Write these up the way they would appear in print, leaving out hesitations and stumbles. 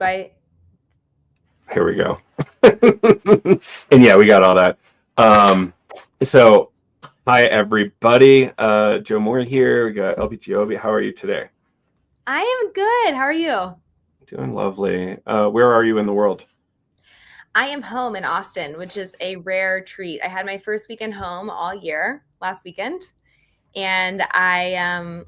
by. Here we go. And yeah, we got all that. Um, so hi everybody. Joe Moore here. We got LP Giobbi. How are you today? I am good. How are you? Doing lovely. Where are you in the world? I am home in Austin, which is a rare treat. I had my first weekend home all year last weekend. And I,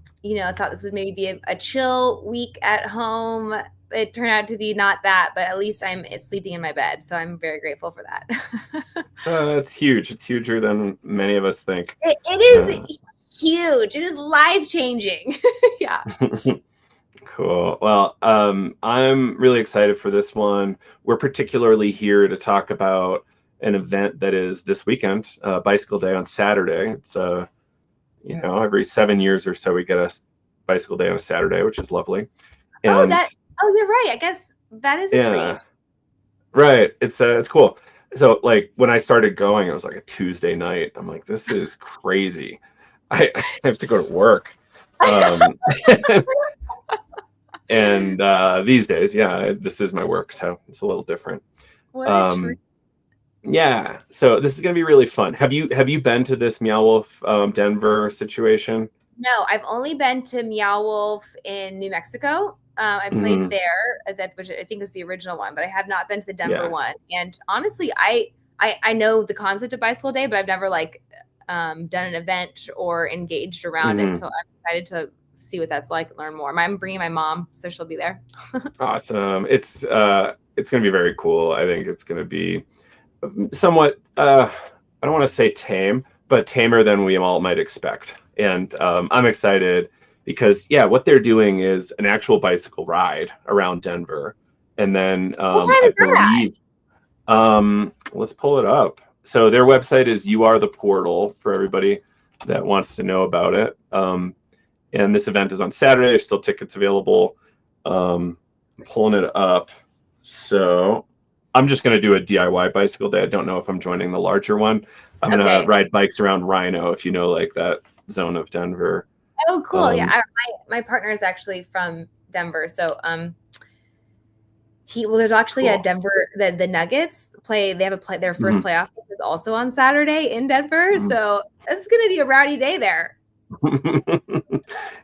thought this would maybe be a chill week at home. It turned out to be not that, but at least I'm sleeping in my bed. So I'm very grateful for that. So it's huge. It's huger than many of us think. It is huge. It is life-changing. Yeah. Cool. Well, I'm really excited for this one. We're particularly here to talk about an event that is this weekend, Bicycle Day on Saturday. It's every 7 years or so we get a bicycle day on a Saturday, which is lovely. And you're right. I guess that is a treat. Right. It's cool. So like when I started going, it was like a Tuesday night. I'm like, this is crazy. I have to go to work. And these days, this is my work, so it's a little different. What a treat. Yeah, so this is gonna be really fun. Have you been to this Meow Wolf Denver situation? No, I've only been to Meow Wolf in New Mexico. I played there, which I think is the original one, but I have not been to the Denver one. And honestly, I know the concept of Bicycle Day, but I've never done an event or engaged around it. So I'm excited to see what that's like and learn more. I'm bringing my mom, so she'll be there. Awesome. It's gonna be very cool. I think it's gonna be somewhat I don't want to say tame, but tamer than we all might expect. And I'm excited because what they're doing is an actual bicycle ride around Denver. And then what time is that at? Let's pull it up. So their website is You Are the Portal for everybody that wants to know about it. And this event is on Saturday. There's still tickets available. I'm pulling it up. So I'm just going to do a DIY bicycle day. I don't know if I'm joining the larger one. I'm going to ride bikes around Rhino, if you know, like that zone of Denver. Oh, cool. My partner is actually from Denver. So there's actually a Denver, the Nuggets play. They have their first playoff is also on Saturday in Denver. So it's going to be a rowdy day there.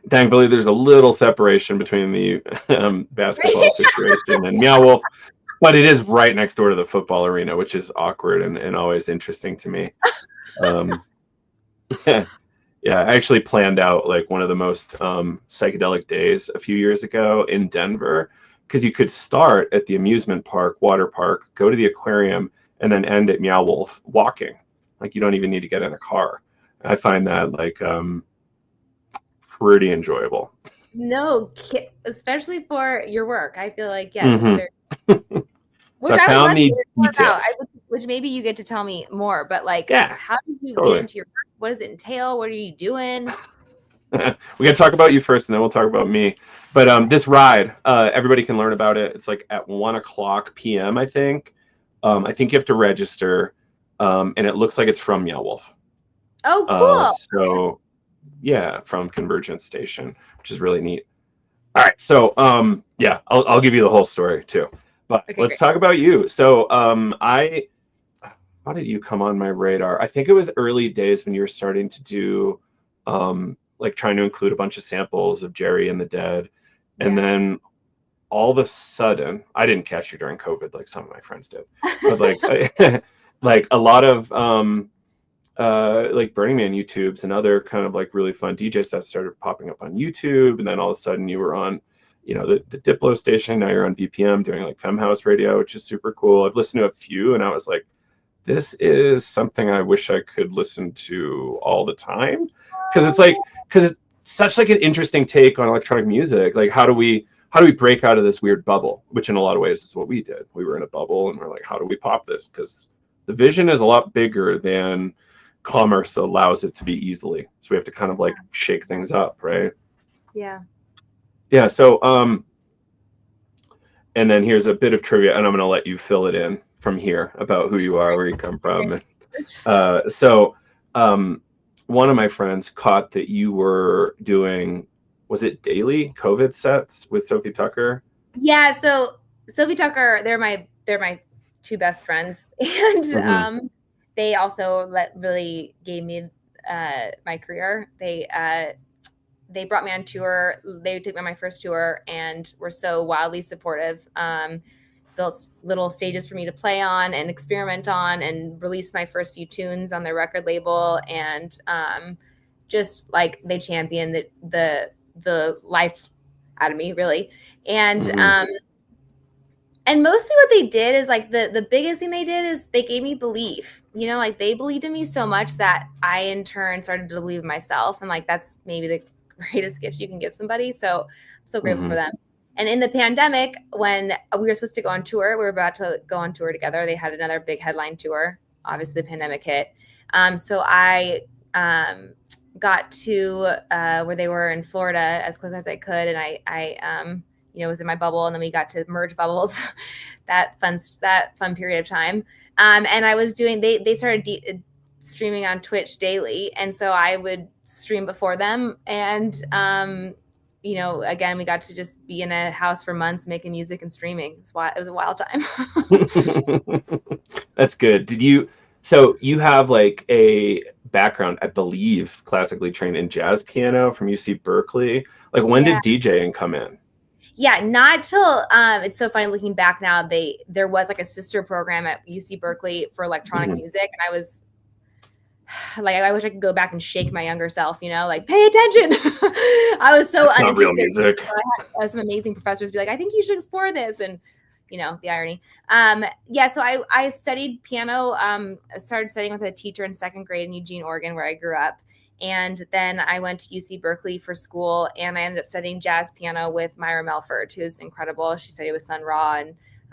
Thankfully, there's a little separation between the basketball situation and Meow Wolf, but it is right next door to the football arena, which is awkward and always interesting to me. I actually planned out like one of the most psychedelic days a few years ago in Denver, because you could start at the amusement park, water park, go to the aquarium, and then end at Meow Wolf walking. Like you don't even need to get in a car. I find that pretty enjoyable. No, especially for your work. I feel like, yes. Which I found the details. Which maybe you get to tell me more, but how did you get into your work? What does it entail? What are you doing? We're going to talk about you first, and then we'll talk about me. But this ride, everybody can learn about it. It's like at 1:00 p.m., I think. I think you have to register, and it looks like it's from Meow Wolf. Oh, cool. So, from Convergence Station, which is really neat. All right, so I'll give you the whole story too. But let's talk about you. So, how did you come on my radar? I think it was early days when you were starting to do, trying to include a bunch of samples of Jerry and the Dead, and then all of a sudden, I didn't catch you during COVID like some of my friends did, but like a lot of Burning Man YouTubes and other kind of really fun DJ stuff started popping up on YouTube, and then all of a sudden you were on, the Diplo station. Now you're on BPM doing Femhouse Radio, which is super cool. I've listened to a few, and I was like, this is something I wish I could listen to all the time, because it's such an interesting take on electronic music. Like, how do we break out of this weird bubble? Which in a lot of ways is what we did. We were in a bubble, and we're like, how do we pop this? Because the vision is a lot bigger than commerce allows it to be easily. So we have to kind of shake things up, right? Yeah. So and then here's a bit of trivia, and I'm going to let you fill it in from here about who you are, where you come from. So one of my friends caught that you were doing, was it daily COVID sets with Sophie Tucker? Yeah. So Sophie Tucker, they're my two best friends, and they also really gave me my career. They brought me on tour. They took me on my first tour and were so wildly supportive. Built little stages for me to play on and experiment on, and released my first few tunes on their record label. And just like they championed the life out of me, really. And mostly what they did is like the biggest thing they did is they gave me belief, like they believed in me so much that I in turn started to believe in myself. And like, that's maybe the greatest gift you can give somebody. So I'm so grateful for them. And in the pandemic, when we were supposed to go on tour, we were about to go on tour together. They had another big headline tour. Obviously the pandemic hit. So I got to where they were in Florida as quick as I could. And I was in my bubble, and then we got to merge bubbles, that fun period of time. And I was doing, they started streaming on Twitch daily. And so I would stream before them. And, again, we got to just be in a house for months making music and streaming. It was a wild time. That's good. So you have like a background, I believe, classically trained in jazz piano from UC Berkeley. Like when did DJing come in? Yeah, not till it's so funny looking back now. There was like a sister program at UC Berkeley for electronic music, and I was like, I wish I could go back and shake my younger self, like pay attention. I was so uninterested. Not real music. So I had some amazing professors be like, I think you should explore this, and the irony. So I studied piano. I started studying with a teacher in second grade in Eugene, Oregon, where I grew up. And then I went to UC Berkeley for school, and I ended up studying jazz piano with Myra Melford, who's incredible. She studied with Sun Ra,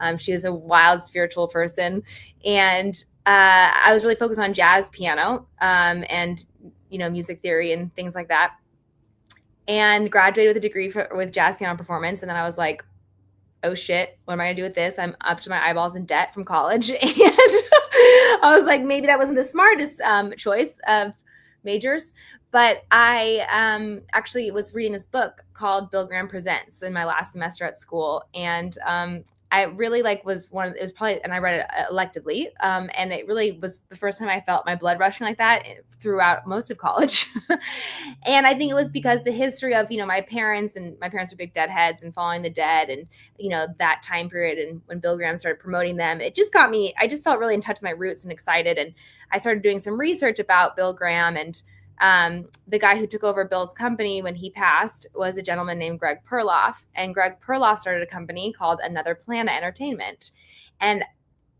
and she was a wild spiritual person. And I was really focused on jazz piano and, music theory and things like that, and graduated with a degree with jazz piano performance. And then I was like, oh shit, what am I gonna do with this? I'm up to my eyeballs in debt from college. And I was like, maybe that wasn't the smartest choice of majors, but I actually was reading this book called Bill Graham Presents in my last semester at school, and I really it was probably, and I read it electively, and it really was the first time I felt my blood rushing like that throughout most of college. And I think it was because the history of my parents are big Deadheads and following the Dead, and that time period, and when Bill Graham started promoting them, it just got me. I just felt really in touch with my roots and excited, and I started doing some research about Bill Graham. And the guy who took over Bill's company when he passed was a gentleman named Greg Perloff, and Greg Perloff started a company called Another Planet Entertainment. And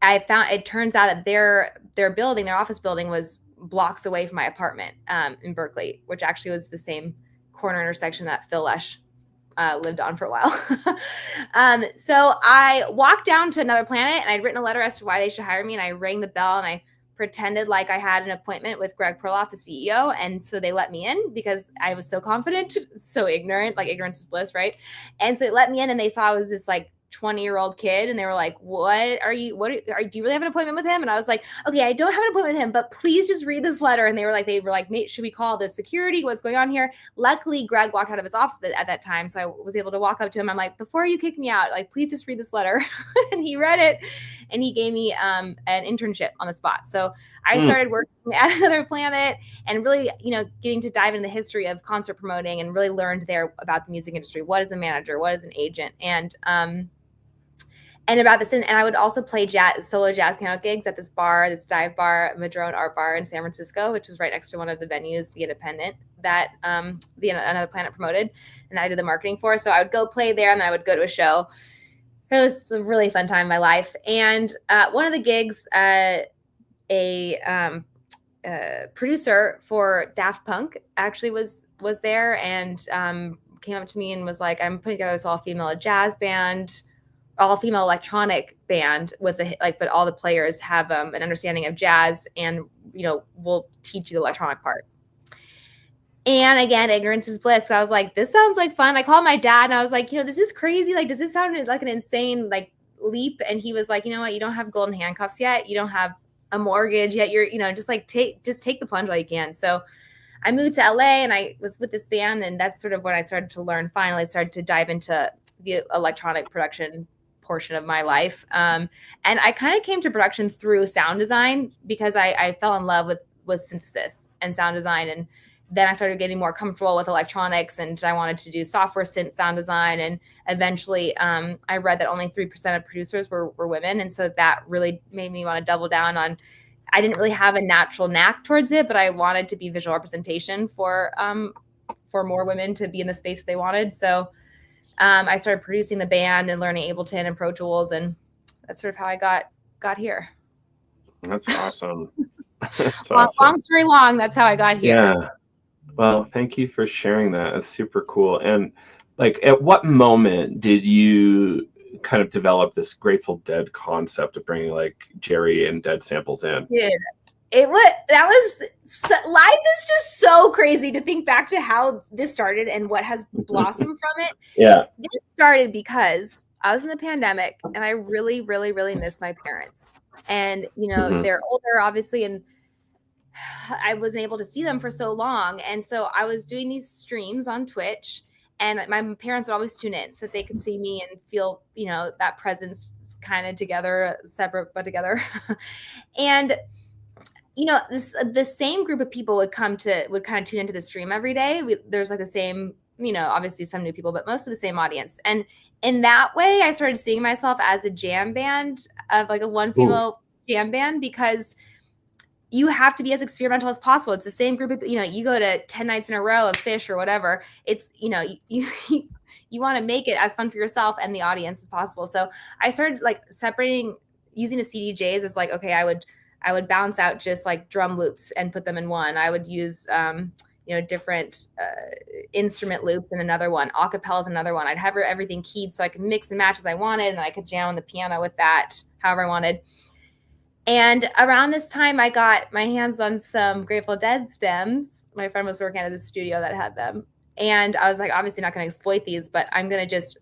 it turns out that their office building was blocks away from my apartment in Berkeley, which actually was the same corner intersection that Phil Lesh lived on for a while. So I walked down to Another Planet, and I'd written a letter as to why they should hire me, and I rang the bell, and I pretended like I had an appointment with Greg Perloff, the CEO. And so they let me in because I was so confident, so ignorant, like ignorance is bliss, right? And so they let me in, and they saw I was this like 20-year-old kid, and they were like, do you really have an appointment with him? And I was like, okay, I don't have an appointment with him, but please just read this letter. And they were like, mate, should we call the security? What's going on here? Luckily, Greg walked out of his office at that time, so I was able to walk up to him. I'm like, before you kick me out, like, please just read this letter. And he read it, and he gave me an internship on the spot. So I started working at Another Planet, and really, getting to dive into the history of concert promoting, and really learned there about the music industry. What is a manager? What is an agent? And about this, and I would also play solo jazz piano gigs at this dive bar, Madrone Art Bar in San Francisco, which was right next to one of the venues, The Independent, that the Another Planet promoted, and I did the marketing for. So I would go play there, and then I would go to a show. It was a really fun time in my life. And one of the gigs, a producer for Daft Punk actually was there, and came up to me and was like, I'm putting together this all-female jazz band, all-female electronic band with but all the players have an understanding of jazz, and we'll teach you the electronic part. And again, ignorance is bliss. So I was like, this sounds like fun. I called my dad, and I was like, this is crazy. Like, does this sound like an insane leap? And he was like, you know what? You don't have golden handcuffs yet. You don't have a mortgage yet. You're just take the plunge while you can. So I moved to LA, and I was with this band, and that's sort of when I started to learn. Finally, started to dive into the electronic production portion of my life. And I kind of came to production through sound design because I fell in love with synthesis and sound design. And then I started getting more comfortable with electronics, and I wanted to do software synth sound design. And eventually I read that only 3% of producers were women. And so that really made me want to double down on, I didn't really have a natural knack towards it, but I wanted to be visual representation for more women to be in the space they wanted. So I started producing the band and learning Ableton and Pro Tools, and that's sort of how I got here. That's awesome. That's awesome. Long story long, that's how I got here. Yeah. Well, thank you for sharing that. That's super cool. And like, at what moment did you kind of develop this Grateful Dead concept of bringing like Jerry and Dead samples in? Dude, life is just so crazy to think back to how this started and what has blossomed from it. Yeah. This started because I was in the pandemic and I really, really, really miss my parents. And, you know, they're older, obviously, and I wasn't able to see them for so long. And so I was doing these streams on Twitch, and my parents would always tune in so that they could see me and feel, you know, that presence kind of together, separate but together. And, you know, the same group of people would kind of tune into the stream every day. There's like the same, you know, obviously some new people, but most of the same audience. And in that way, I started seeing myself as a jam band, of like a one female jam band, because you have to be as experimental as possible. It's the same group of, you know, you go to 10 nights in a row of Fish or whatever. It's, you know, you want to make it as fun for yourself and the audience as possible. So I started like separating, using the CDJs as like, okay, I would bounce out just like drum loops and put them in one. I would use, you know, different instrument loops in another one, acapellas in another one. I'd have everything keyed so I could mix and match as I wanted, and I could jam on the piano with that however I wanted. And around this time, I got my hands on some Grateful Dead stems. My friend was working at a studio that had them. And I was like, obviously not going to exploit these, but I'm going to just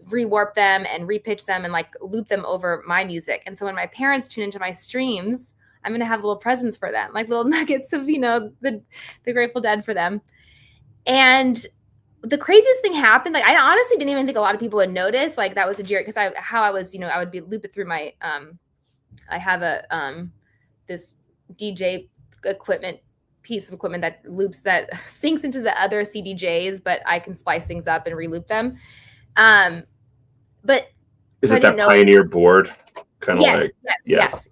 rewarp them and repitch them and like loop them over my music. And so when my parents tune into my streams, I'm going to have little presents for them, like little nuggets of, you know, the Grateful Dead for them. And the craziest thing happened, like I honestly didn't even think a lot of people would notice, like that was a Jerry, because I was, you know, I would be loop it through my, I have a this DJ equipment, piece of equipment that loops, that syncs into the other CDJs, but I can splice things up and reloop them. But is it that Pioneer board kind of like? Yes.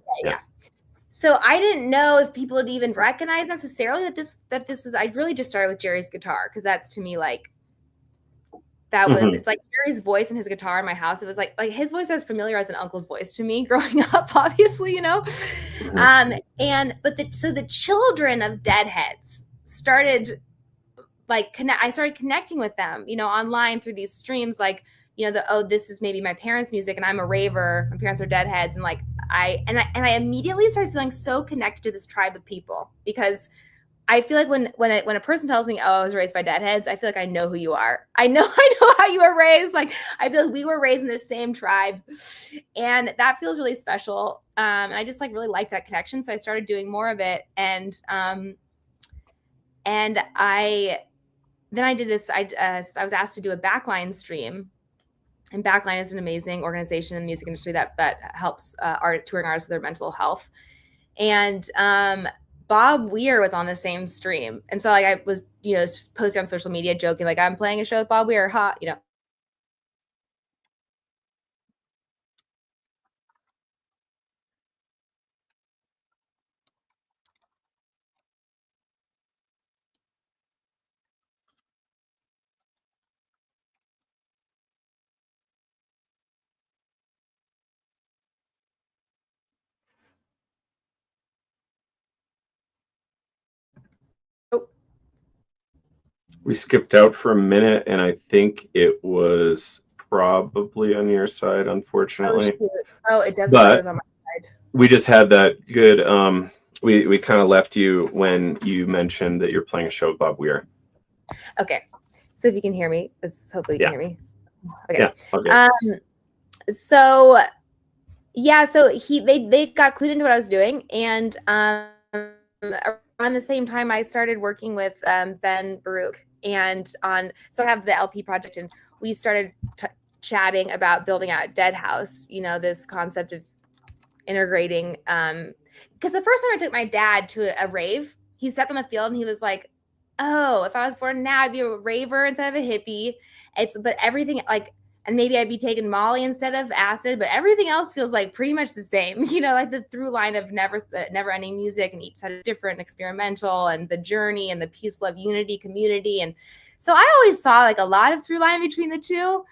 So I didn't know if people would even recognize necessarily that this was. I really just started with Jerry's guitar, because that's to me like that was, it's like Jerry's voice and his guitar in my house. It was like his voice was familiar as an uncle's voice to me growing up, obviously, you know. So the children of Deadheads started like I started connecting with them, you know, online through these streams, like, you know, this is maybe my parents' music and I'm a raver. My parents are Deadheads, and like I immediately started feeling so connected to this tribe of people, because I feel like when a person tells me, oh, I was raised by Deadheads, I feel like I know who you are. I know how you were raised. Like, I feel like we were raised in the same tribe, and that feels really special. I just like really like that connection. So I started doing more of it. And I did this, I was asked to do a Backline stream. And Backline is an amazing organization in the music industry that helps touring artists with their mental health. And Bob Weir was on the same stream. And so like I was, you know, posting on social media joking, like, I'm playing a show with Bob Weir, ha, you know. We skipped out for a minute, and I think it was probably on your side, unfortunately. It doesn't matter, on my side. We just had that good we kind of left you when you mentioned that you're playing a show with Bob Weir. Okay. So if you can hear me, hopefully you can hear me. Okay. Yeah. Okay. So they got clued into what I was doing, and around the same time I started working with Ben Baruch, and so I have the LP project, and we started chatting about building out Dead House, you know, this concept of integrating, because the first time I took my dad to a rave, he stepped on the field and he was like, oh, if I was born now, I'd be a raver instead of a hippie. But everything, like, and maybe I'd be taking Molly instead of acid, but everything else feels like pretty much the same, you know, like the through line of never ending music, and each had a different experimental, and the journey and the peace, love, unity, community. And so I always saw like a lot of through line between the two.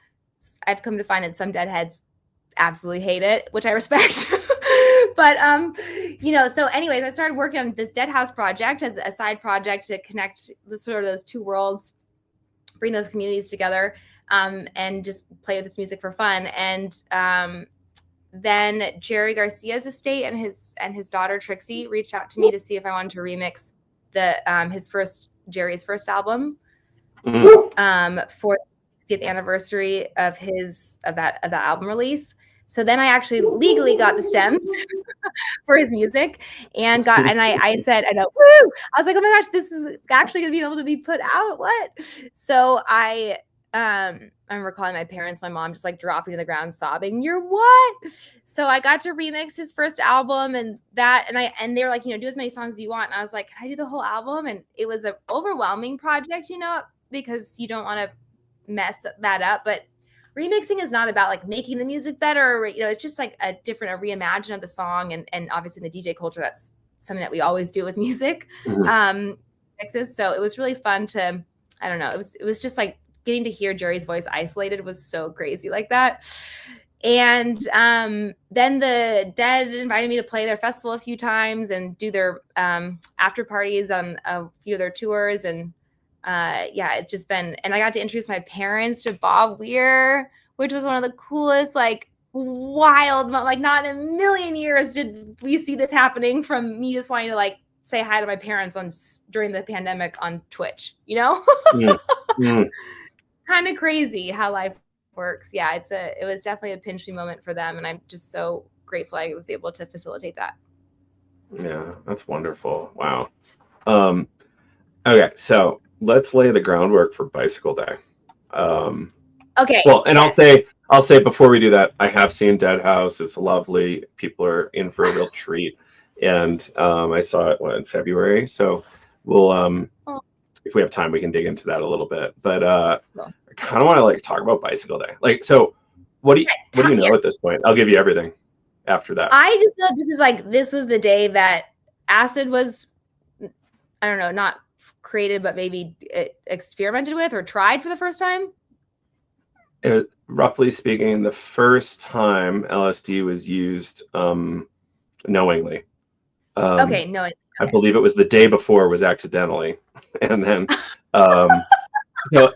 I've come to find that some deadheads absolutely hate it, which I respect. But you know, so anyways, I started working on this Dead House project as a side project to connect the sort of those two worlds, bring those communities together, and just play with this music for fun. And then Jerry Garcia's estate and his daughter Trixie reached out to me to see if I wanted to remix Jerry's first album for the 60th anniversary of that album release. So then I actually legally got the stems for his music, and I said, I know, woo! I was like, oh my gosh, this is actually gonna be able to be put out. What? So I remember calling my parents, my mom just like dropping to the ground sobbing, you're what? So I got to remix his first album, and they were like, you know, do as many songs as you want. And I was like, can I do the whole album? And it was an overwhelming project, you know, because you don't want to mess that up. But remixing is not about like making the music better, you know, it's just like a reimagine of the song, and obviously in the DJ culture, that's something that we always do with music. Mixes. So it was really fun to, I don't know, it was just like getting to hear Jerry's voice isolated was so crazy like that. And then the Dead invited me to play their festival a few times and do their after parties on a few of their tours. And yeah, it's just been, and I got to introduce my parents to Bob Weir, which was one of the coolest, like wild, like not in a million years did we see this happening, from me just wanting to like say hi to my parents during the pandemic on Twitch, you know? Kind of crazy how life works. Yeah, it was definitely a pinch me moment for them, and I'm just so grateful I was able to facilitate that. Yeah, that's wonderful. Wow. Okay, so let's lay the groundwork for Bicycle Day. Okay. Well, and yes. I'll say before we do that, I have seen Dead House. It's lovely. People are in for a real treat. And I saw it in February. So we'll if we have time, we can dig into that a little bit. But I kind of want to like talk about Bicycle Day. Like, so what do you know at this point? I'll give you everything after that. I just know this was the day that acid was, I don't know, not created, but maybe experimented with or tried for the first time. It was, roughly speaking, the first time LSD was used knowingly. Okay, knowingly. I believe it was the day before was accidentally. And then, so,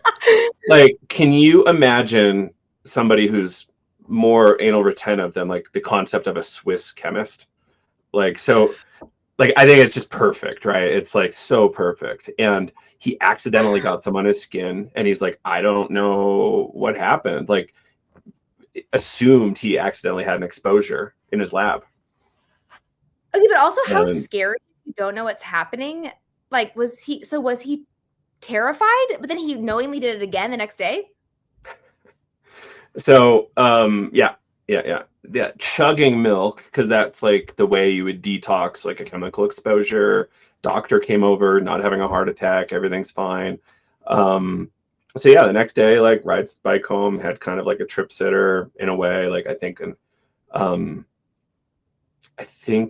like, can you imagine somebody who's more anal retentive than like the concept of a Swiss chemist? Like, so, like, I think it's just perfect, right? It's like so perfect. And he accidentally got some on his skin, and he's like, I don't know what happened. Like, assumed he accidentally had an exposure in his lab. Okay, but also how scary, you don't know what's happening. Like, was he terrified, but then he knowingly did it again the next day? So, yeah, chugging milk, because that's like the way you would detox like a chemical exposure. Doctor came over, not having a heart attack, everything's fine. So yeah, the next day, like, rides the bike home, had kind of like a trip sitter in a way, like I think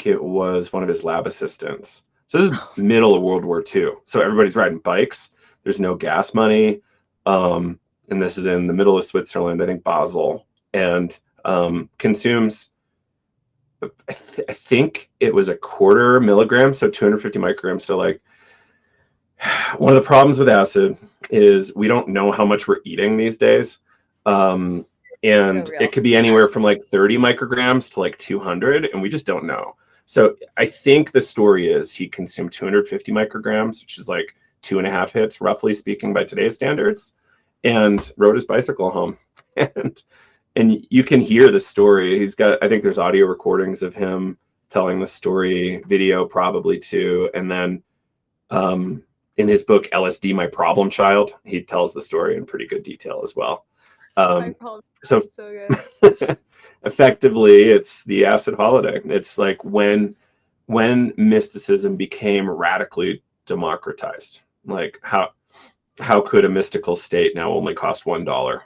it was one of his lab assistants. So this is middle of World War II. So everybody's riding bikes. There's no gas money. And this is in the middle of Switzerland, I think Basel, and consumes, I think it was a 1/4 milligram, so 250 micrograms. So like, one of the problems with acid is we don't know how much we're eating these days. And it could be anywhere from like 30 micrograms to like 200, and we just don't know. So I think the story is he consumed 250 micrograms, which is like 2.5 hits, roughly speaking, by today's standards, and rode his bicycle home. And you can hear the story. He's got, I think there's audio recordings of him telling the story, video probably too. And then in his book, LSD, My Problem Child, he tells the story in pretty good detail as well. So so good. effectively, it's the acid holiday. It's like when mysticism became radically democratized. Like how could a mystical state now only cost $1,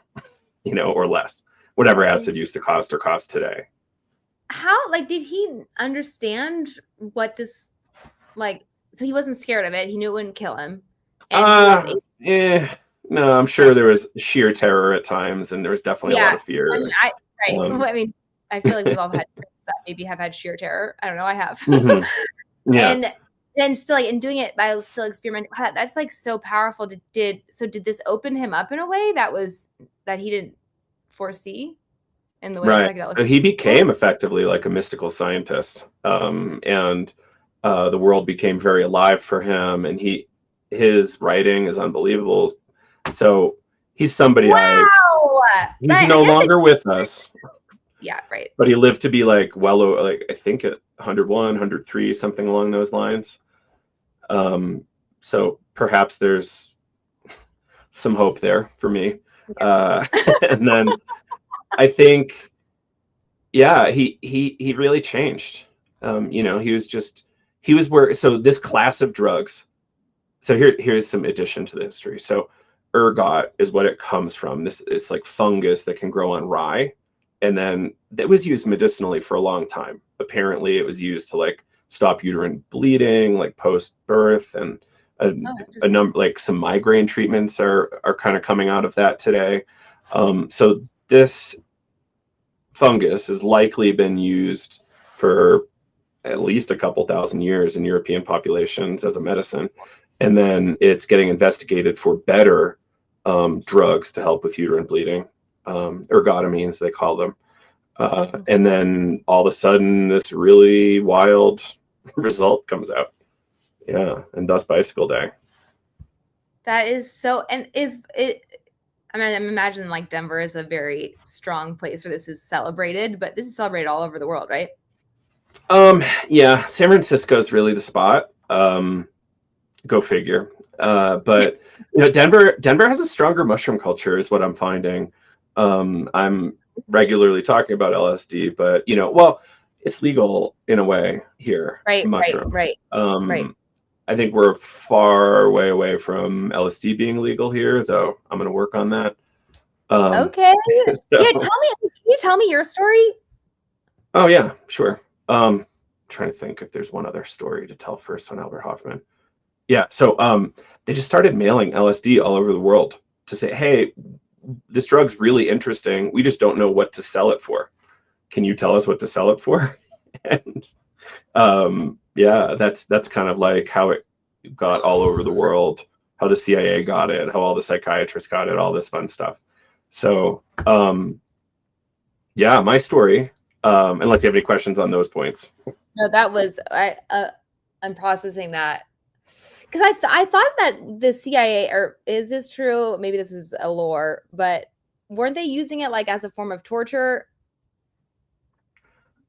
or less, whatever acid used to cost or cost today? How, like, did he understand what this, like, so he wasn't scared of it, he knew it wouldn't kill him, and he was no, I'm sure there was sheer terror at times, and there was definitely a lot of fear. I mean, I feel like we've all had friends that maybe have had sheer terror. I don't know, I have. Yeah. And then still, like, in doing it by still experimenting, that's like so powerful. Did this open him up in a way that he didn't foresee in the way Right. psychedelics? He became effectively like a mystical scientist, and the world became very alive for him, and his writing is unbelievable. So he's somebody he's no longer with us. Yeah, right. But he lived to be like I think at 101, 103, something along those lines. So perhaps there's some hope there for me. And then I think, yeah, he really changed. He was where, so this class of drugs. So here's some addition to the history. So ergot is what it comes from. It's like fungus that can grow on rye. And then it was used medicinally for a long time. Apparently it was used to like stop uterine bleeding, like post-birth, and a number, like some migraine treatments are kind of coming out of that today. So this fungus has likely been used for at least a couple thousand years in European populations as a medicine. And then it's getting investigated for better drugs to help with uterine bleeding, ergotamines, they call them. And then all of a sudden, this really wild result comes out. Yeah, and thus Bicycle Day. That is so, and is it? I mean, I'm imagining like Denver is a very strong place where this is celebrated, but this is celebrated all over the world, right? Yeah, San Francisco is really the spot. Go figure. But Denver has a stronger mushroom culture, is what I'm finding. I'm regularly talking about LSD, but well, it's legal in a way here. Right, mushrooms. Right. I think we're far way away from LSD being legal here, though. I'm going to work on that. Okay. So, yeah, can you tell me your story? Oh yeah, sure. Trying to think if there's one other story to tell first on Albert Hoffman. Yeah, so they just started mailing LSD all over the world to say, hey, this drug's really interesting. We just don't know what to sell it for. Can you tell us what to sell it for? And yeah, that's kind of like how it got all over the world, how the CIA got it, how all the psychiatrists got it, all this fun stuff. So yeah, my story, unless you have any questions on those points. No, that was, I'm processing that. Because I thought that the CIA, or is this true? Maybe this is a lore, but weren't they using it like as a form of torture?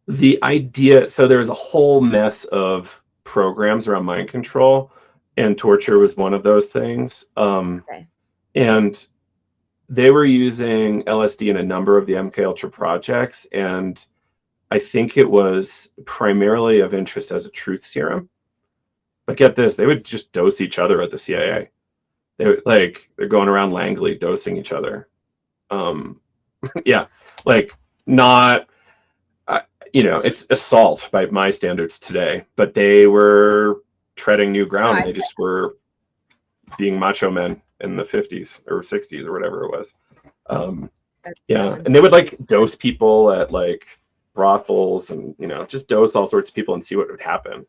The idea, so there's a whole mess of programs around mind control, and torture was one of those things. Okay. And they were using LSD in a number of the MK Ultra projects, and I think it was primarily of interest as a truth serum. But get this, they would just dose each other at the CIA. They're going around Langley dosing each other. Yeah, like not, it's assault by my standards today, but they were treading new ground. They just were being macho men in the 50s or 60s or whatever it was. Yeah, and they would like dose people at like brothels and just dose all sorts of people and see what would happen.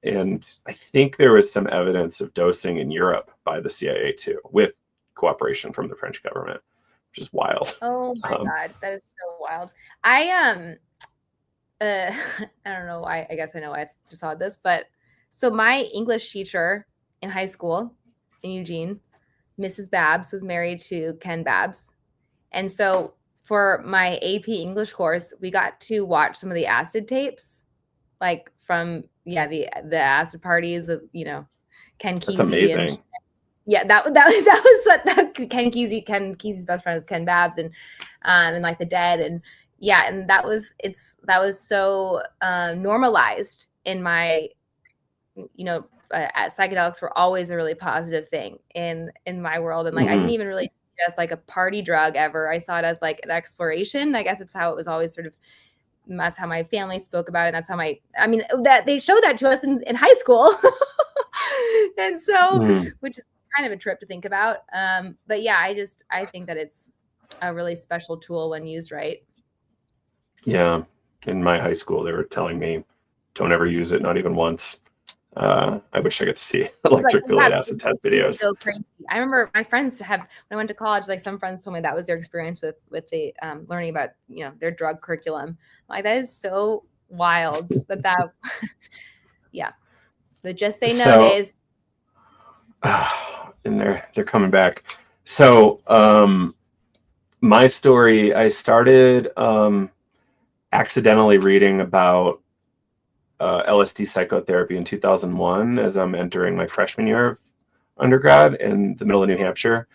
And I think there was some evidence of dosing in Europe by the CIA too, with cooperation from the French government, which is wild. Oh my God, that is so wild. I don't know why. I guess I know I just saw this, but so my English teacher in high school in Eugene, Mrs. Babs, was married to Ken Babs, and so for my AP English course, we got to watch some of the acid tapes, like from the acid parties with Ken Kesey. That's amazing. yeah, that was Ken Kesey's best friend is Ken Babs, and like the Dead, and yeah, and that was so normalized in my, psychedelics were always a really positive thing in my world, and like I didn't even really see it as like a party drug ever. I saw it as like an exploration. I guess it's how it was always sort of. That's how my family spoke about it. And that's how that they showed that to us in high school. And so, which is kind of a trip to think about. But yeah, I think that it's a really special tool when used right. Yeah. In my high school, they were telling me, don't ever use it, not even once. I wish I could see electric lead acid test videos. So crazy. I remember my friends when I went to college, like some friends told me that was their experience with the learning about, their drug curriculum. Like that is so wild that yeah. The Just Say No days. And they're coming back. So my story, I started accidentally reading about LSD psychotherapy in 2001 as I'm entering my freshman year of undergrad in the middle of New Hampshire.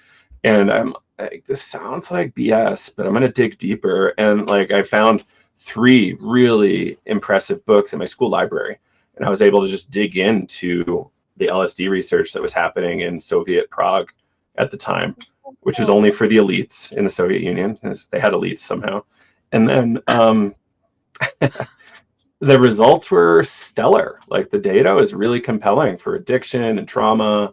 And I'm like, this sounds like BS, but I'm going to dig deeper. And like, I found 3 really impressive books in my school library. And I was able to just dig into the LSD research that was happening in Soviet Prague at the time, which was only for the elites in the Soviet Union, because they had elites somehow. And then the results were stellar. Like the data was really compelling for addiction and trauma.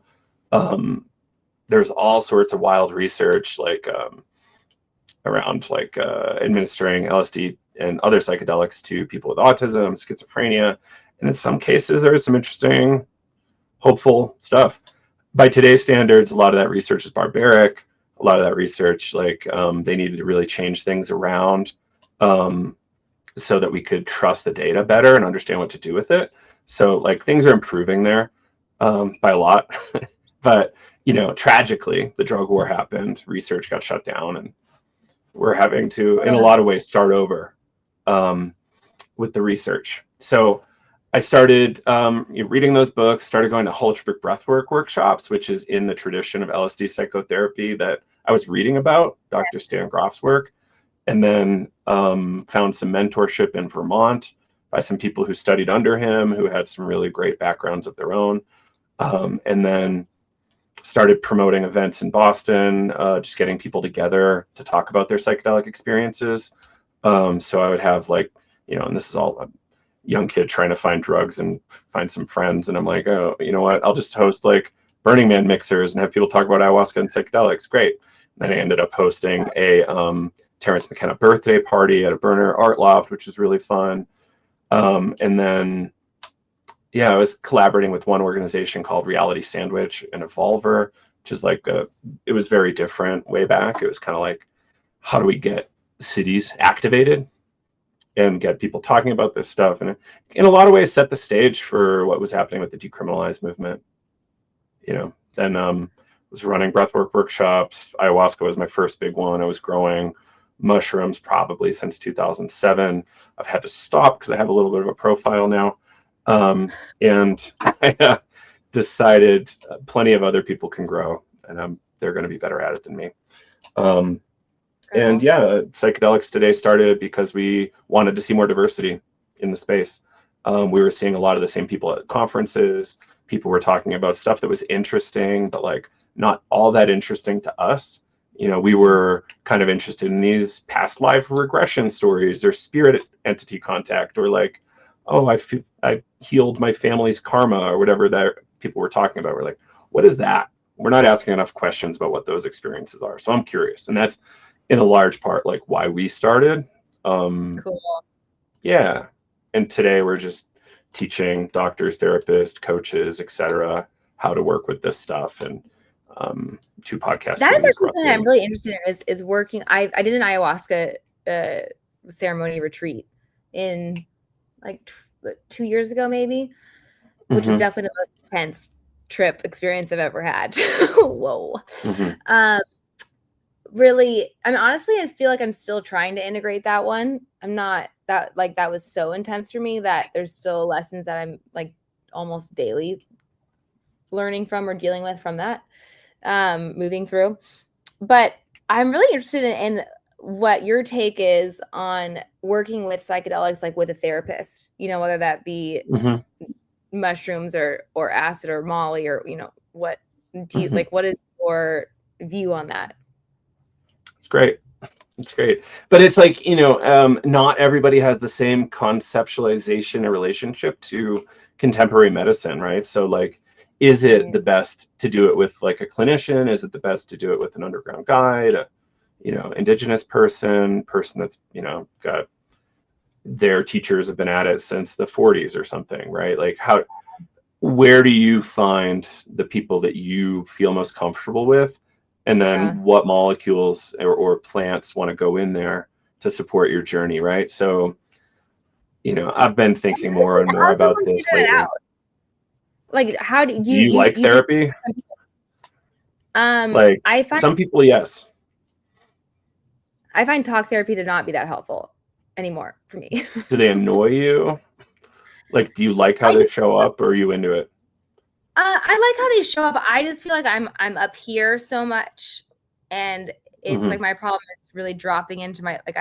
There's all sorts of wild research like around like administering LSD and other psychedelics to people with autism, schizophrenia. And in some cases, there is some interesting, hopeful stuff. By today's standards, a lot of that research is barbaric. A lot of that research, like they needed to really change things around so that we could trust the data better and understand what to do with it. So like things are improving there by a lot. But, tragically, the drug war happened, research got shut down, and we're having to, in a lot of ways, start over with the research. So I started reading those books, started going to holotropic breathwork workshops, which is in the tradition of LSD psychotherapy that I was reading about, Dr. Stan Grof's work, and then found some mentorship in Vermont by some people who studied under him, who had some really great backgrounds of their own, and then started promoting events in Boston, just getting people together to talk about their psychedelic experiences. So I would have like, and this is all a young kid trying to find drugs and find some friends. And I'm like, oh, you know what? I'll just host like Burning Man mixers and have people talk about ayahuasca and psychedelics. Great. And then I ended up hosting a Terrence McKenna birthday party at a burner art loft, which was really fun. And then I was collaborating with one organization called Reality Sandwich and Evolver, which is like it was very different way back. It was kind of like, how do we get cities activated and get people talking about this stuff? And in a lot of ways set the stage for what was happening with the decriminalized movement. Then was running breathwork workshops. Ayahuasca was my first big one. I was growing mushrooms probably since 2007. I've had to stop because I have a little bit of a profile now. And I decided plenty of other people can grow, and they're going to be better at it than me. And psychedelics today started because we wanted to see more diversity in the space. We were seeing a lot of the same people at conferences. People were talking about stuff that was interesting, but like not all that interesting to us. We were kind of interested in these past life regression stories or spirit entity contact, or like, oh, I healed my family's karma, or whatever that people were talking about. We're like, what is that? We're not asking enough questions about what those experiences are. So I'm curious. And that's in a large part like why we started. Cool. Yeah. And today we're just teaching doctors, therapists, coaches, etc., how to work with this stuff. And 2 podcasts. That is actually something I'm really interested in is working. I did an ayahuasca ceremony retreat in like 2 years ago, maybe, which was definitely the most intense trip experience I've ever had. Whoa. Really, honestly, I feel like I'm still trying to integrate that one. I'm not that was so intense for me that there's still lessons that I'm like almost daily learning from or dealing with from that. moving through. But I'm really interested in what your take is on working with psychedelics, like with a therapist, whether that be mushrooms or acid or Molly, or, what do you like, what is your view on that? It's great. It's great. But it's like, not everybody has the same conceptualization or relationship to contemporary medicine, right? So like, is it the best to do it with like a clinician? Is it the best to do it with an underground guide, indigenous person that's, got their teachers have been at it since the 40s or something, right? Like where do you find the people that you feel most comfortable with? And then what molecules or plants want to go in there to support your journey, right? So, I've been thinking more and more about this lately. Like, how do you like therapy? Like, some people, yes. I find talk therapy to not be that helpful anymore for me. Do they annoy you? Like, do you like how they show up, or are you into it? I like how they show up. I just feel like I'm up here so much, and it's like my problem is really dropping into my, like,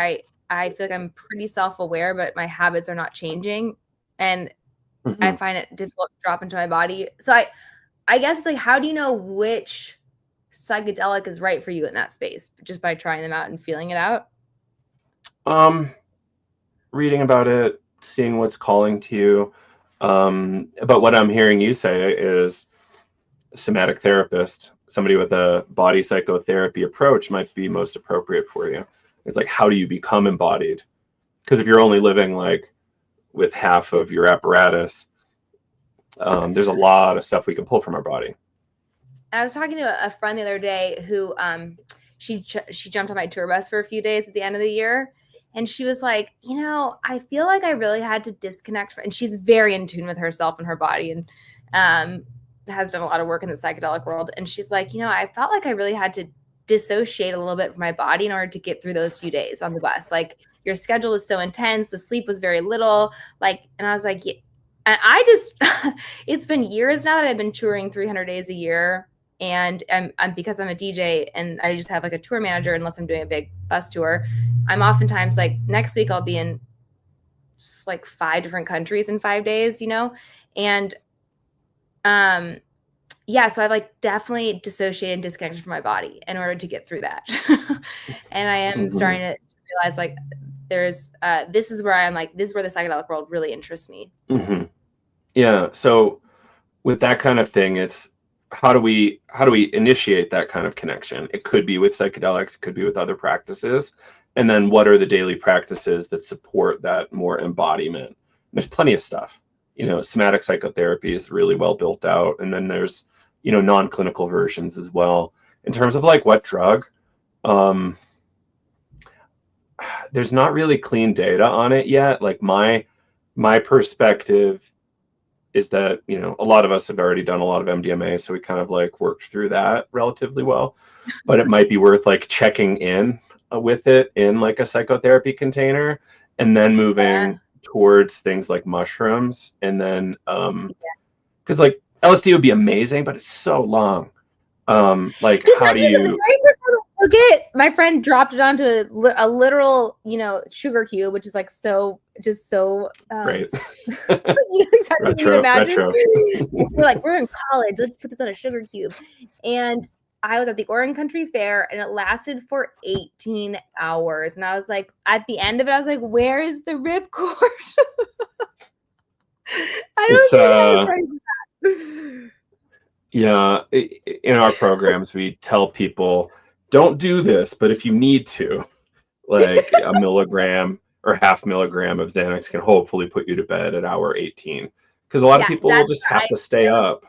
I feel like I'm pretty self-aware, but my habits are not changing, and I find it difficult to drop into my body. So I guess it's like, how do you know which psychedelic is right for you in that space? Just by trying them out and feeling it out? Reading about it, seeing what's calling to you. But what I'm hearing you say is somatic therapist, somebody with a body psychotherapy approach might be most appropriate for you. It's like, how do you become embodied? Because if you're only living like with half of your apparatus, there's a lot of stuff we can pull from our body. I was talking to a friend the other day who she jumped on my tour bus for a few days at the end of the year. And she was like, I feel like I really had to disconnect. And she's very in tune with herself and her body, and has done a lot of work in the psychedelic world. And she's like, I felt like I really had to dissociate a little bit from my body in order to get through those few days on the bus. Like, your schedule was so intense. The sleep was very little. Like, and I was like, yeah. And I just, it's been years now that I've been touring 300 days a year. And I'm because I'm a DJ and I just have like a tour manager, unless I'm doing a big bus tour. I'm oftentimes like, next week I'll be in just like 5 different countries in 5 days, and yeah, so I've like definitely dissociated and disconnected from my body in order to get through that. And I am starting to realize like there's this is where I'm like, this is where the psychedelic world really interests me. Yeah, so with that kind of thing, it's how do we initiate that kind of connection? It could be with psychedelics, it could be with other practices. And then what are the daily practices that support that more embodiment? There's plenty of stuff. Somatic psychotherapy is really well built out. And then there's, non-clinical versions as well. In terms of like what drug, there's not really clean data on it yet. Like my perspective is that, a lot of us have already done a lot of MDMA, so we kind of like worked through that relatively well. But it might be worth like checking in with it in like a psychotherapy container, and then moving towards things like mushrooms. And then because like LSD would be amazing, but it's so long. Like, dude, how do you? The very first time I took it, my friend dropped it onto a literal, sugar cube, which is like so great. Exactly what you imagine. we're in college, let's put this on a sugar cube. And I was at the Oregon Country Fair, and it lasted for 18 hours. And I was like, at the end of it, I was like, where is the ripcord? I don't think that. Yeah, in our programs, we tell people, don't do this, but if you need to, like a milligram or half milligram of Xanax can hopefully put you to bed at hour 18. Because a lot of people will just have to stay up.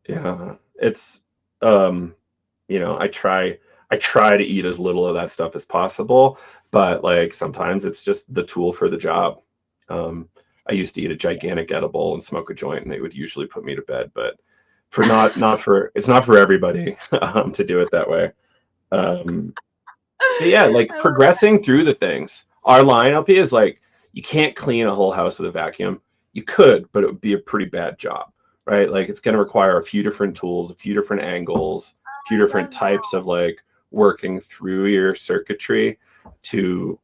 Yeah, it's, I try to eat as little of that stuff as possible, but like sometimes it's just the tool for the job. I used to eat a gigantic edible and smoke a joint, and they would usually put me to bed, but it's not for everybody to do it that way. But yeah, like progressing through the things. Our line, LP, is like, you can't clean a whole house with a vacuum. You could, but it would be a pretty bad job. right? Like it's going to require a few different tools, a few different angles, a few I different love that. types of like working through your circuitry to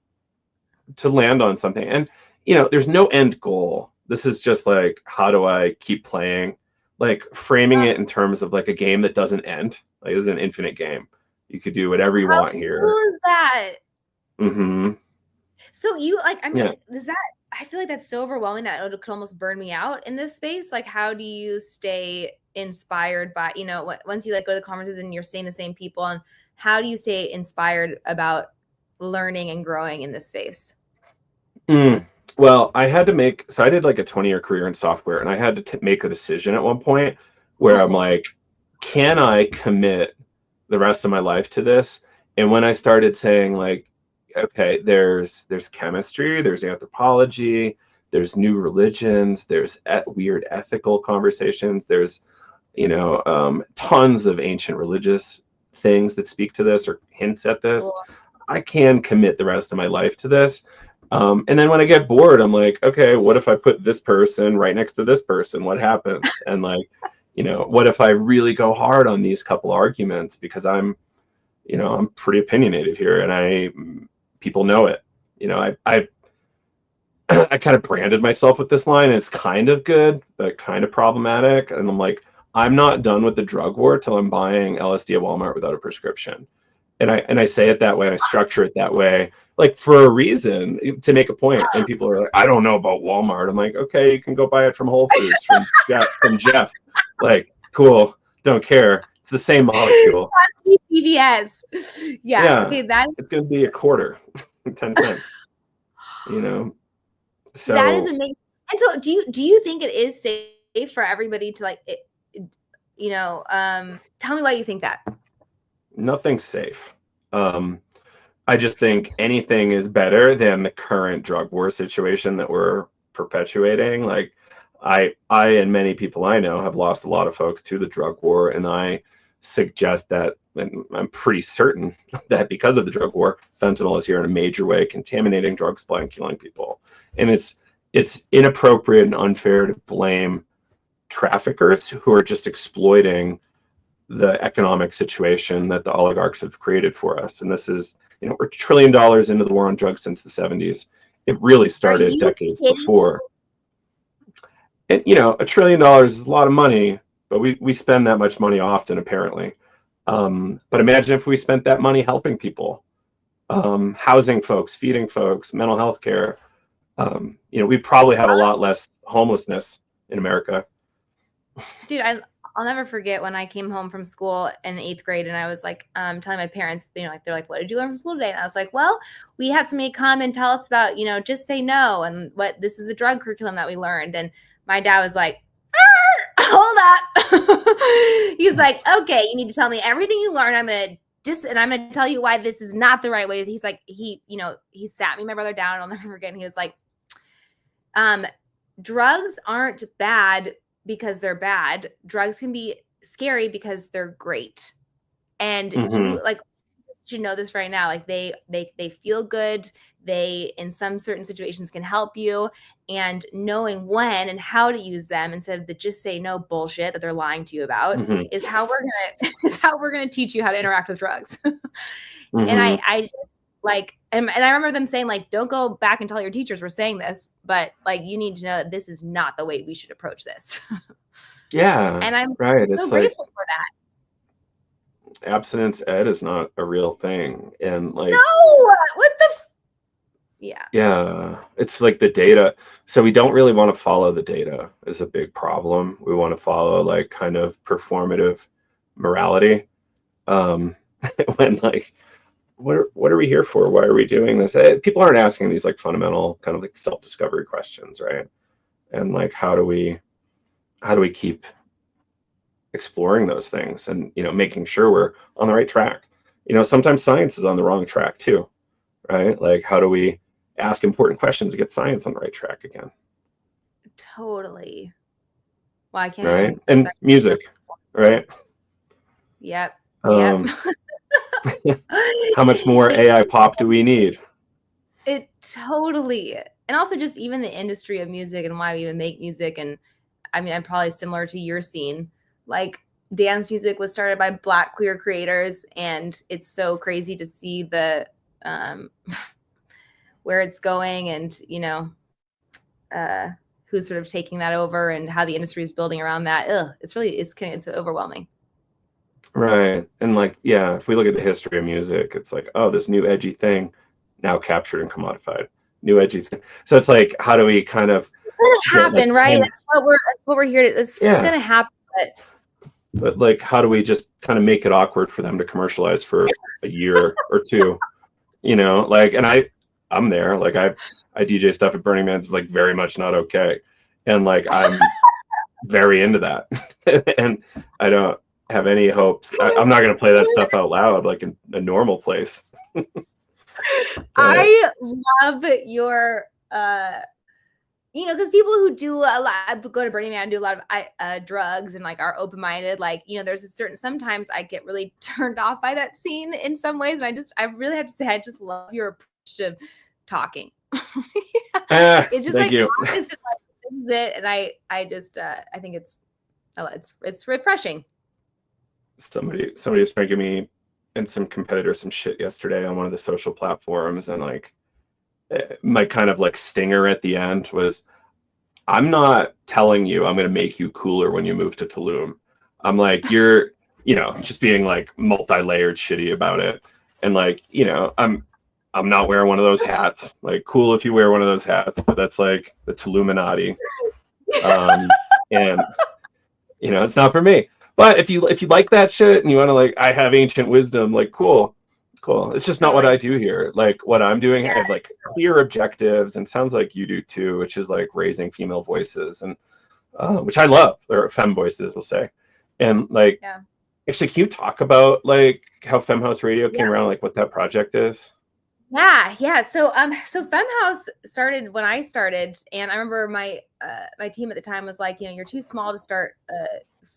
land on something. And there's no end goal. This is just like, how do I keep playing? Like framing it in terms of like a game that doesn't end. Like it's an infinite game. You could do whatever you How want here. cool is that? Mm-hmm. So you like, I mean, Yeah. is that, I feel like that's so overwhelming that it could almost burn me out in this space. Like, how do you stay inspired by, once you like go to the conferences and you're seeing the same people, and how do you stay inspired about learning and growing in this space? Well, I did like a 20-year career in software, and I had to make a decision at one point where I'm like, can I commit the rest of my life to this? And when I started saying like, okay, there's chemistry, there's anthropology, there's new religions, there's weird ethical conversations, there's tons of ancient religious things that speak to this or hints at this. Cool. I can commit the rest of my life to this. And then when I get bored, I'm like, okay, what if I put this person right next to this person? What happens? And like, what if I really go hard on these couple arguments, because I'm pretty opinionated here, and people know it. I I kind of branded myself with this line, and it's kind of good, but kind of problematic. And I'm like, I'm not done with the drug war till I'm buying LSD at Walmart without a prescription. And I say it that way, and I structure it that way, like for a reason, to make a point. And people are like, I don't know about Walmart. I'm like, okay, you can go buy it from Whole Foods from Jeff. Like, cool, don't care. It's the same molecule. CVS. Yeah. Okay, it's gonna be a quarter, 10 cents. So that is amazing. And so, do you think it is safe for everybody to like, tell me why you think that? Nothing's safe. I just think anything is better than the current drug war situation that we're perpetuating. Like I and many people I know have lost a lot of folks to the drug war, and I suggest that, and I'm pretty certain that because of the drug war, fentanyl is here in a major way, contaminating drug supply and killing people. And it's inappropriate and unfair to blame traffickers who are just exploiting the economic situation that the oligarchs have created for us. And this is, we're $1 trillion into the war on drugs since the 70s. It really started decades before. And $1 trillion is a lot of money, but we spend that much money often, apparently. But imagine if we spent that money helping people, housing folks, feeding folks, mental health care. We'd probably have a lot less homelessness in America. Dude, I'll never forget when I came home from school in 8th grade, and I was like, telling my parents, they're like, what did you learn from school today? And I was like, well, we had somebody come and tell us about, just say no. And this is the drug curriculum that we learned. And my dad was like, hold up. He was like, okay, you need to tell me everything you learned. I'm going to tell you why this is not the right way. He's like, he sat me and my brother down, and I'll never forget. And he was like, drugs aren't bad because they're bad. Drugs can be scary because they're great. And you should know this right now. Like they feel good. They, in some certain situations, can help you. And knowing when and how to use them instead of the just say no bullshit that they're lying to you about is how we're gonna teach you how to interact with drugs. And I just like, and I remember them saying like, don't go back and tell your teachers we're saying this, but like, you need to know that this is not the way we should approach this. Yeah. And I'm right. so grateful for that. Abstinence ed is not a real thing. And like, no, what the yeah, it's like the data. So we don't really want to follow the data is a big problem. We want to follow like kind of performative morality. When like, what are we here for? Why are we doing this? People aren't asking these like fundamental kind of like self-discovery questions, right? And like, how do we keep exploring those things and making sure we're on the right track? Sometimes science is on the wrong track too, right? Like, how do we ask important questions to get science on the right track again? Totally. Well, I can't. Right. And music, right? Yep. How much more AI pop do we need? It totally. And also just even the industry of music and why we even make music. And I mean, I'm probably similar to your scene. Like, dance music was started by Black queer creators, and it's so crazy to see the where it's going, and who's sort of taking that over, and how the industry is building around that. It's overwhelming. Right. And like, yeah, if we look at the history of music, it's like, oh, this new edgy thing now captured and commodified. New edgy thing. So it's like, how do we kind of It's gonna happen, right? That's what we're here to. It's just gonna happen. But like, how do we just kind of make it awkward for them to commercialize for a year or two? Like, and I'm there. Like, I DJ stuff at Burning Man's like very much not okay, and like I'm very into that, and I don't have any hopes. I'm not going to play that stuff out loud like in a normal place. I love your because people who do a lot, go to Burning Man, do a lot of drugs and like are open-minded, like, there's a certain, sometimes I get really turned off by that scene in some ways. And I really have to say, I just love your approach to talking. It's just like, honest and like, it. And I just, I think it's refreshing. Somebody was making me and some competitors some shit yesterday on one of the social platforms, and like, my kind of like stinger at the end was, I'm not telling you I'm going to make you cooler when you move to Tulum. I'm like, you're, just being like multi-layered shitty about it. And like, I'm not wearing one of those hats. Like, cool if you wear one of those hats, but that's like the Tuluminati. And it's not for me. But if you like that shit and you want to, like, I have ancient wisdom, like, cool. It's just not what I do here. Like, what I'm doing, I have like clear objectives, and sounds like you do too, which is like raising female voices, and which I love, or femme voices, we'll say. And like, actually, can you talk about like how Femhouse Radio came around, like what that project is? Yeah. So Femhouse started when I started, and I remember my team at the time was like, you're too small to start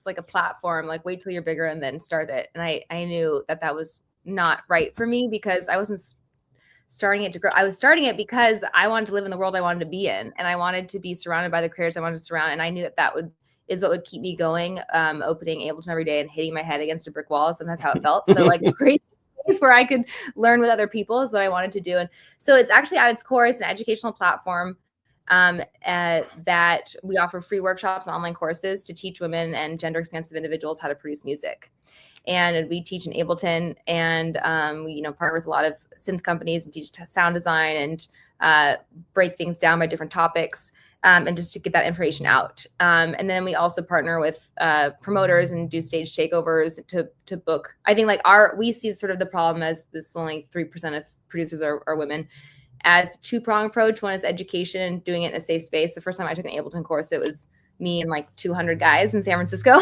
like a platform. Like, wait till you're bigger and then start it. And I knew that was not right for me, because I wasn't starting it to grow. I was starting it because I wanted to live in the world I wanted to be in, and I wanted to be surrounded by the creators I wanted to surround. And I knew that is what would keep me going, opening Ableton every day and hitting my head against a brick wall. Sometimes how it felt. So like great place where I could learn with other people is what I wanted to do. And so it's actually at its core, it's an educational platform that we offer free workshops and online courses to teach women and gender expansive individuals how to produce music. And we teach in Ableton, and we partner with a lot of synth companies and teach sound design and break things down by different topics, and just to get that information out. And then we also partner with promoters and do stage takeovers to book. I think like we see sort of the problem as this only 3% of producers are women, as two-pronged approach. One is education and doing it in a safe space. The first time I took an Ableton course, it was me and like 200 guys in San Francisco.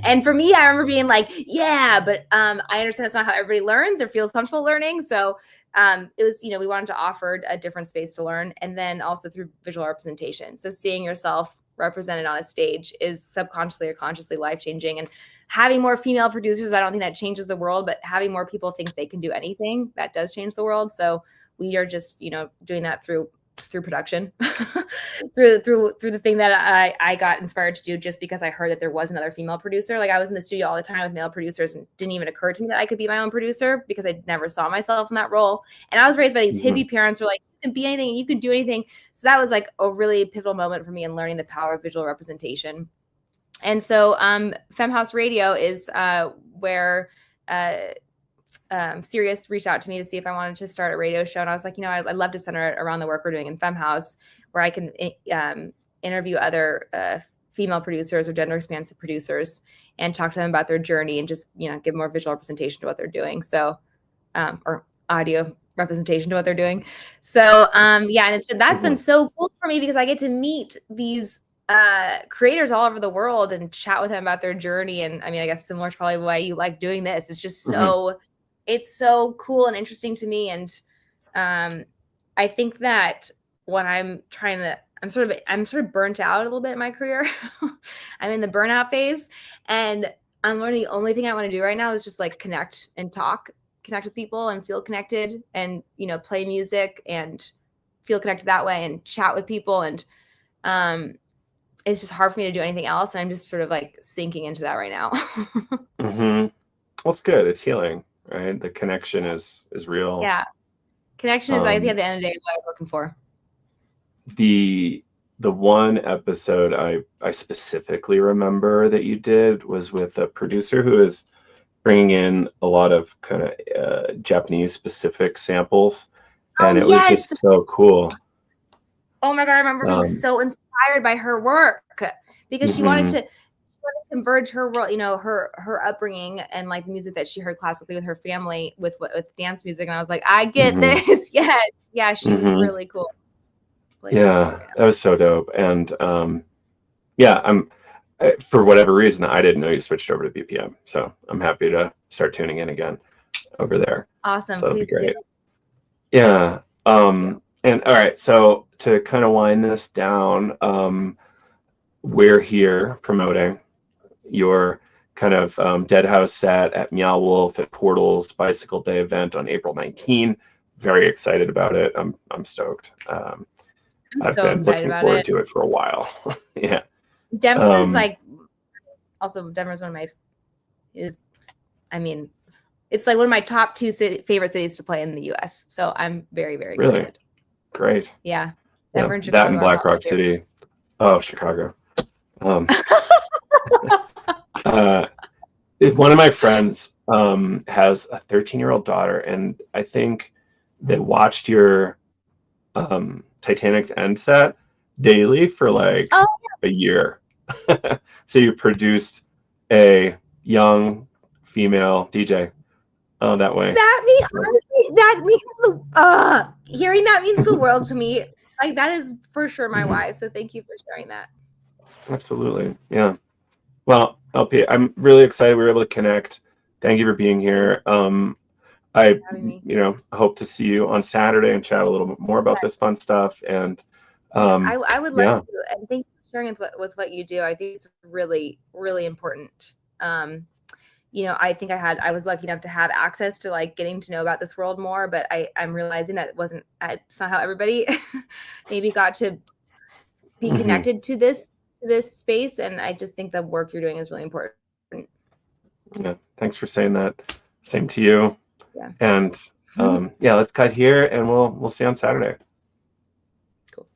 And for me, I remember being like, yeah, but I understand that's not how everybody learns or feels comfortable learning. So it was, we wanted to offer a different space to learn, and then also through visual representation. So seeing yourself represented on a stage is subconsciously or consciously life-changing. And having more female producers, I don't think that changes the world, but having more people think they can do anything, that does change the world. So we are just, doing that through production, through the thing that I got inspired to do, just because I heard that there was another female producer. Like, I was in the studio all the time with male producers, and it didn't even occur to me that I could be my own producer, because I never saw myself in that role. And I was raised by these hippie parents who were like, you can be anything and you can do anything. So that was like a really pivotal moment for me in learning the power of visual representation. And so Femhouse Radio is where Sirius reached out to me to see if I wanted to start a radio show. And I was like, I'd love to center it around the work we're doing in Femhouse, where I can interview other female producers or gender expansive producers and talk to them about their journey, and just, give more visual representation to what they're doing. So, or audio representation to what they're doing. So, and that's been so cool for me, because I get to meet these creators all over the world and chat with them about their journey. And I mean, I guess similar to probably why you like doing this. It's just so, it's so cool and interesting to me. And I think that when I'm sort of burnt out a little bit in my career. I'm in the burnout phase, and I'm learning the only thing I want to do right now is just like connect with people and feel connected, and, play music and feel connected that way and chat with people. And it's just hard for me to do anything else. And I'm just sort of like sinking into that right now. Well, it's good. It's healing, right? The connection is real. Yeah. Connection is, I think, at the end of the day, what I'm looking for. The one episode I specifically remember that you did was with a producer who is bringing in a lot of kind of Japanese specific samples, and it was just so cool. Oh my God, I remember being so inspired by her work because she wanted to converge her world, you know, her upbringing and like the music that she heard classically with her family with dance music. And I was like, I get this. Yes. Yeah. She was really cool. Yeah, that was so dope. And yeah, for whatever reason, I didn't know you switched over to BPM. So I'm happy to start tuning in again over there. Awesome. So that'd be great. Yeah. And all right, so to kind of wind this down, we're here promoting your kind of Dead House set at Meow Wolf at Portal's Bicycle Day event on April 19. Very excited about it. I'm stoked. I've been looking forward to it for a while. Yeah. Denver is like, also Denver's one of my, I mean, it's like one of my top 2 favorite cities to play in the U.S. So I'm very, very excited. Really? Great. Yeah. Denver and Chicago. That and Black Rock City. Oh, Chicago. One of my friends has a 13-year-old daughter, and I think they watched your Titanic's End set daily for like a year. So you produced a young female DJ that way. That means, honestly, that means hearing that means the world to me. Like, that is for sure my why. So thank you for sharing that. Absolutely. Yeah. Well, LP, I'm really excited we were able to connect. Thank you for being here. I hope to see you on Saturday and chat a little bit more about this fun stuff. And I would love to. And thank you for sharing with what you do. I think it's really, really important. You know, I think I was lucky enough to have access to like getting to know about this world more, but I'm realizing that it's not how everybody maybe got to be connected to this space. And I just think the work you're doing is really important. Yeah. Thanks for saying that. Same to you. Yeah. And let's cut here and we'll see you on Saturday. Cool.